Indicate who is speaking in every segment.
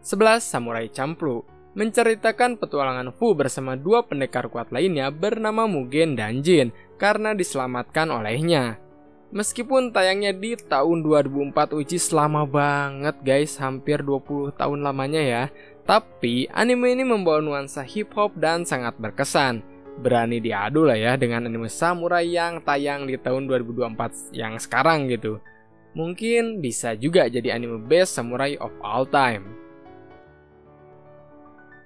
Speaker 1: 11. Samurai Champloo menceritakan petualangan Fu bersama dua pendekar kuat lainnya bernama Mugen dan Jin karena diselamatkan olehnya. Meskipun tayangnya di tahun 2004, which is lama banget guys, hampir 20 tahun lamanya ya, tapi anime ini membawa nuansa hip hop dan sangat berkesan. Berani diadu lah ya dengan anime samurai yang tayang di tahun 2024 yang sekarang gitu. Mungkin bisa juga jadi anime best samurai of all time.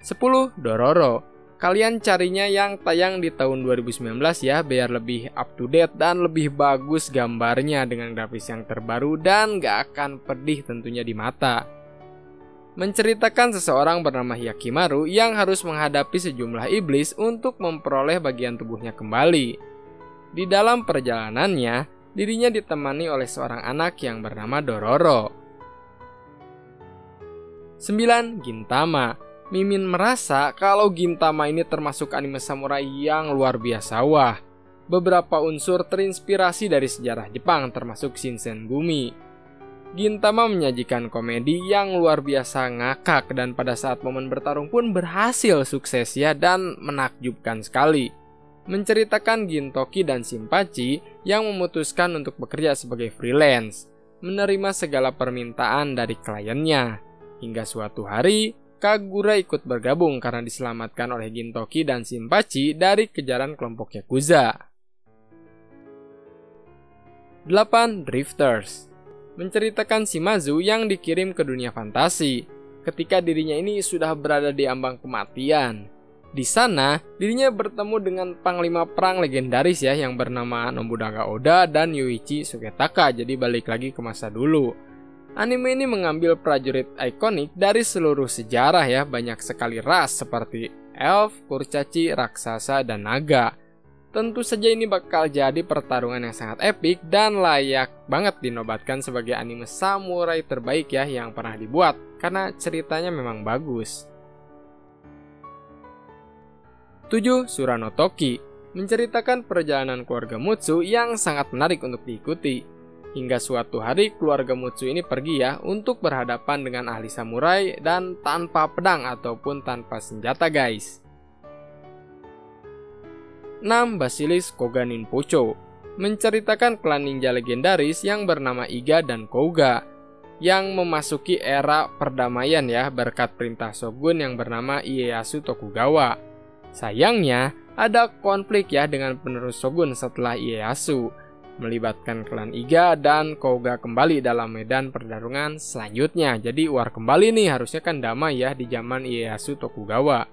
Speaker 1: 10. Dororo. Kalian carinya yang tayang di tahun 2019 ya, biar lebih up to date dan lebih bagus gambarnya dengan grafis yang terbaru dan gak akan pedih tentunya di mata. Menceritakan seseorang bernama Hyakimaru yang harus menghadapi sejumlah iblis untuk memperoleh bagian tubuhnya kembali. Di dalam perjalanannya, dirinya ditemani oleh seorang anak yang bernama Dororo. 9. Gintama. Mimin merasa kalau Gintama ini termasuk anime samurai yang luar biasa wah. Beberapa unsur terinspirasi dari sejarah Jepang termasuk Shinsengumi. Gintama menyajikan komedi yang luar biasa ngakak dan pada saat momen bertarung pun berhasil sukses ya dan menakjubkan sekali. Menceritakan Gintoki dan Shinpachi yang memutuskan untuk bekerja sebagai freelance, menerima segala permintaan dari kliennya. Hingga suatu hari, Kagura ikut bergabung karena diselamatkan oleh Gintoki dan Shinpachi dari kejaran kelompok Yakuza. 8. Drifters menceritakan Shimazu yang dikirim ke dunia fantasi ketika dirinya ini sudah berada di ambang kematian. Di sana, dirinya bertemu dengan panglima perang legendaris ya yang bernama Nobunaga Oda dan Yoichi Sugetaka, jadi balik lagi ke masa dulu. Anime ini mengambil prajurit ikonik dari seluruh sejarah ya, banyak sekali ras seperti elf, kurcaci, raksasa, dan naga. Tentu saja ini bakal jadi pertarungan yang sangat epik dan layak banget dinobatkan sebagai anime samurai terbaik ya yang pernah dibuat karena ceritanya memang bagus. 7. Suranotoki menceritakan perjalanan keluarga Mutsu yang sangat menarik untuk diikuti. Hingga suatu hari keluarga Mutsu ini pergi ya untuk berhadapan dengan ahli samurai dan tanpa pedang ataupun tanpa senjata guys. 6. Basilisk Koga Ninpocho menceritakan klan ninja legendaris yang bernama Iga dan Kouga yang memasuki era perdamaian ya berkat perintah shogun yang bernama Ieyasu Tokugawa. Sayangnya ada konflik ya dengan penerus shogun setelah Ieyasu, melibatkan klan Iga dan Kouga kembali dalam medan pertarungan selanjutnya. Jadi war kembali nih, harusnya kan damai ya di zaman Ieyasu Tokugawa.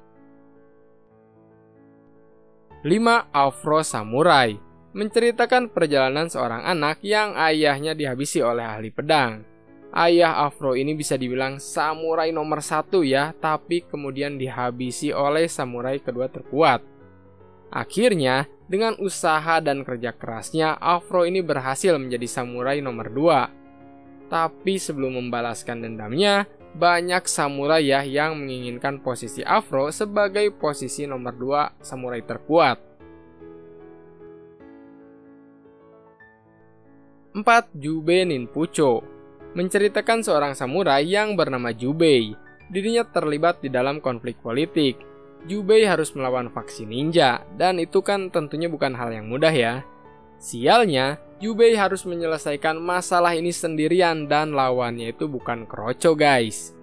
Speaker 1: 5. Afro Samurai menceritakan perjalanan seorang anak yang ayahnya dihabisi oleh ahli pedang. Ayah Afro ini bisa dibilang samurai nomor 1 ya, tapi kemudian dihabisi oleh samurai kedua terkuat. Akhirnya, dengan usaha dan kerja kerasnya, Afro ini berhasil menjadi samurai nomor 2. Tapi sebelum membalaskan dendamnya, banyak samurai ya yang menginginkan posisi Afro sebagai posisi nomor 2 samurai terkuat. 4. Jubei Ninpucho menceritakan seorang samurai yang bernama Jubei. Dirinya terlibat di dalam konflik politik. Jubei harus melawan faksi ninja, dan itu kan tentunya bukan hal yang mudah ya. Sialnya, Jubei harus menyelesaikan masalah ini sendirian dan lawannya itu bukan Kroco guys.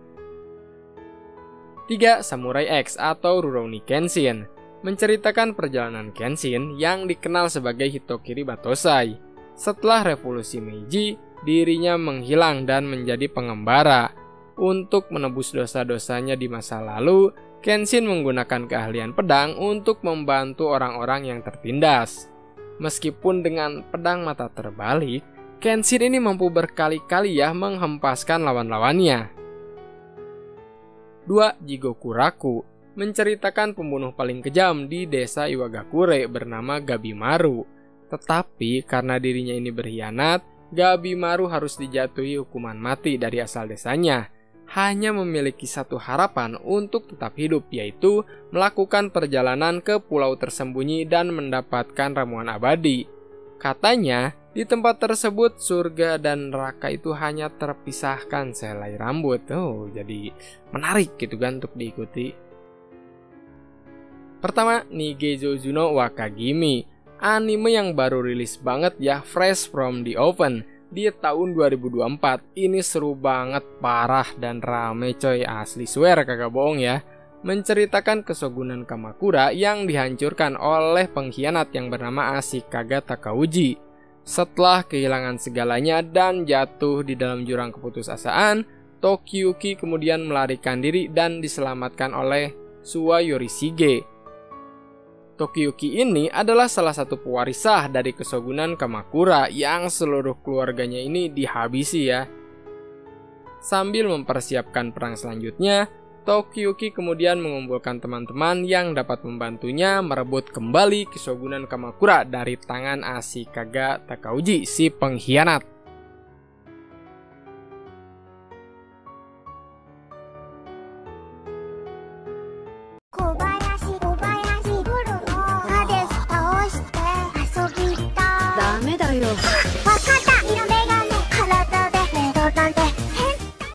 Speaker 1: 3. Samurai X atau Rurouni Kenshin menceritakan perjalanan Kenshin yang dikenal sebagai Hitokiri Batosai. Setelah revolusi Meiji, dirinya menghilang dan menjadi pengembara. Untuk menebus dosa-dosanya di masa lalu, Kenshin menggunakan keahlian pedang untuk membantu orang-orang yang tertindas. Meskipun dengan pedang mata terbalik, Kenshin ini mampu berkali-kali ya menghempaskan lawan-lawannya. 2. Jigokuraku menceritakan pembunuh paling kejam di desa Iwagakure bernama Gabimaru. Tetapi karena dirinya ini berkhianat, Gabimaru harus dijatuhi hukuman mati dari asal desanya. Hanya memiliki satu harapan untuk tetap hidup, yaitu melakukan perjalanan ke pulau tersembunyi dan mendapatkan ramuan abadi. Katanya, Di tempat tersebut, surga dan neraka itu hanya terpisahkan sehelai rambut. Oh, jadi menarik gitu kan untuk diikuti. Pertama, Nigejo Juno Wakagimi. Anime yang baru rilis banget ya, fresh from the oven. Di tahun 2024. Ini seru banget, parah dan rame coy, asli swear kagak bohong ya. Menceritakan kesogunan Kamakura yang dihancurkan oleh pengkhianat yang bernama Ashikaga Takauji. Setelah kehilangan segalanya dan jatuh di dalam jurang keputusasaan, Tokiyuki kemudian melarikan diri dan diselamatkan oleh Suwa Yorishige. Tokiyuki ini adalah salah satu pewaris sah dari kesogunan Kamakura yang seluruh keluarganya ini dihabisi ya. Sambil mempersiapkan perang selanjutnya, Tokiyuki kemudian mengumpulkan teman-teman yang dapat membantunya merebut kembali kesogunan Kamakura dari tangan Ashikaga Takauji, si pengkhianat.